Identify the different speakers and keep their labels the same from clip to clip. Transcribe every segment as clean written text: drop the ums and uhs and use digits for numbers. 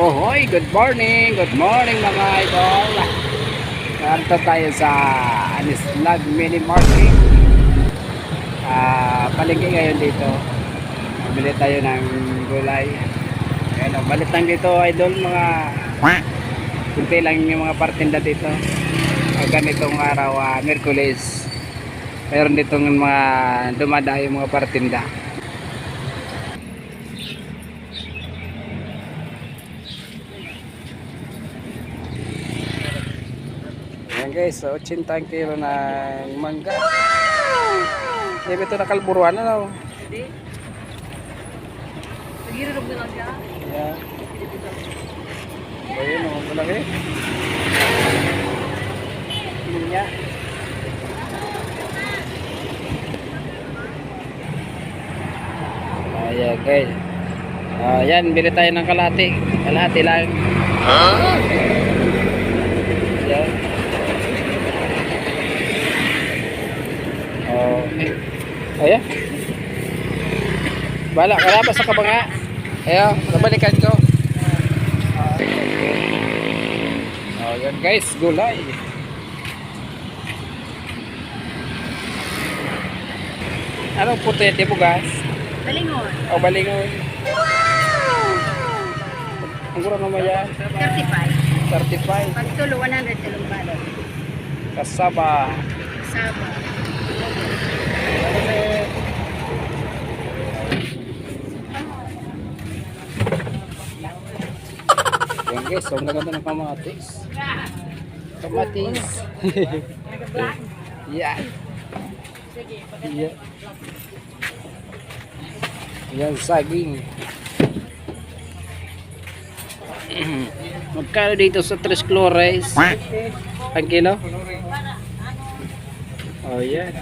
Speaker 1: Ohoy, good morning mga idol. Narito tayo sa Anislag Mini Market. Palengke ngayon dito. Bili tayo ng gulay. Ayan, balit lang dito idol, mga kunti lang yung mga partinda dito. Ganitong araw, Miyerkules. Mayroon ditong mga dumadayo mga partinda. Ayan guys, so 80 kilo ng mangga. Hindi ito nakalburuan ano?
Speaker 2: Hindi. Nagirurog na lang siya.
Speaker 1: Yeah. Ayun o, malaki. Linya. Ayan guys. Ayan, bili tayo ng kalahati. Kalahati lang. Ayan. Ayan. Bala, kaya pa sa kabanga. Ayan, nabalikan ko. Ayan guys, gulay. Anong puti? Bugas?
Speaker 2: Balingon.
Speaker 1: O balingon. Ang gura naman yan?
Speaker 2: 35.
Speaker 1: 35.
Speaker 2: Pagtulo, 100 tulong balon.
Speaker 1: Kasaba.
Speaker 2: Saba.
Speaker 1: Ayan guys, so ang ganda ng kamatis. Kamatis. Yeah. Yeah. Yan, saging. Magkano dito sa 3 chlores? Ang kilo? Oh, yan.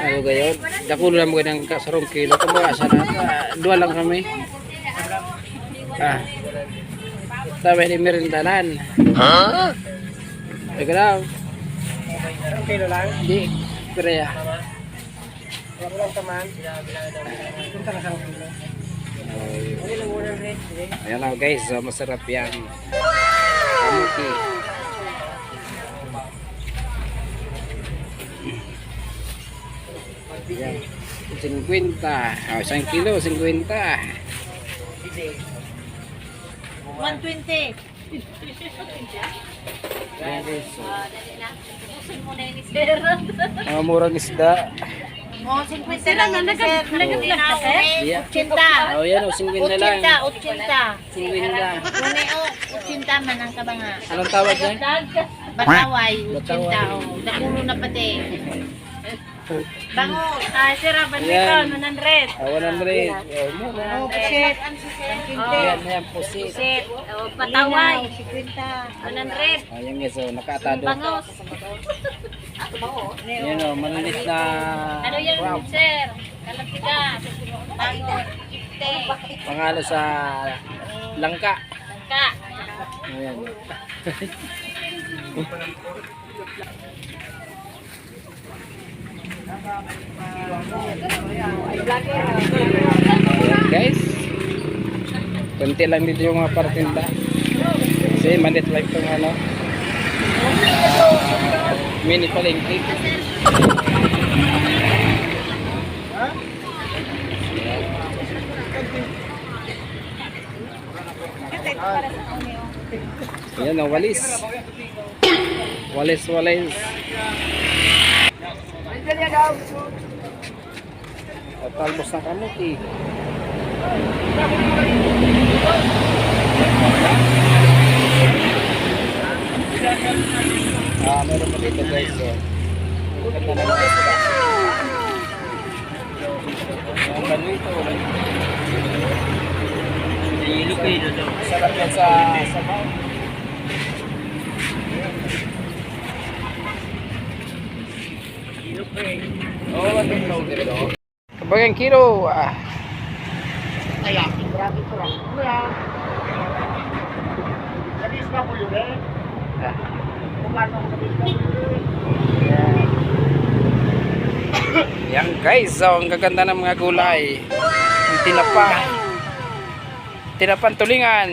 Speaker 1: Ano gayon? Dakulo lang mga ng kasarong kilo. Kumbaga sana, dua lang kami. Tabi ni merindanan. Ikaw daw. Ang kilo lang? Hindi. Pero ya. Wala lang taman. Punta na sa kilo. Ayan na guys, so masarap yan. Kamuti. Ayan. 50. 1 kilo, 50.
Speaker 2: 120.
Speaker 1: Ayan guys, so.
Speaker 2: Usin mo na yung sir.
Speaker 1: Mga murang isda.
Speaker 2: Oh, 50 lang na nag-vlog ka sir? 80.
Speaker 1: Oh, yan, 50 na lang.
Speaker 2: 80.
Speaker 1: 50 lang.
Speaker 2: Kune o, 80 man ang kabanga.
Speaker 1: Anong tawag yan?
Speaker 2: Bataway, 80.
Speaker 1: Bataway.
Speaker 2: Oh, nakulo na pati. Bango. Sir,
Speaker 1: Yan.
Speaker 2: bandito, 100.
Speaker 1: 100. Mura.
Speaker 2: Oh, pusit.
Speaker 1: Yan, yan, pusit.
Speaker 2: Pusit. Oh, pataway. 100.
Speaker 1: Ayan guys, so nakaatado.
Speaker 2: Bangos.
Speaker 1: Yan o, maliit na
Speaker 2: Ano yan,
Speaker 1: crab.
Speaker 2: sir? Kalapita. Bangos. 50.
Speaker 1: Pangalo sa langka.
Speaker 2: Ka.
Speaker 1: Ayan. Ayan guys. Kunti lang dito yung mga partinda. Kasi manit lang itong ano. Mini palengke. Ayan o, walis. Walis. Talbos ng kamuti. Meron pa dito guys. So, ganda na mga isda. Ang banwito. Sarap yan sa sabaw. Kabagang kilo.
Speaker 2: Ayan. Grabe ko lang.
Speaker 1: Yan guys, so ang gaganda ng mga gulay. tinapa. Tinapan tulingan.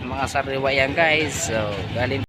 Speaker 1: Mga sariwa yan guys. So galing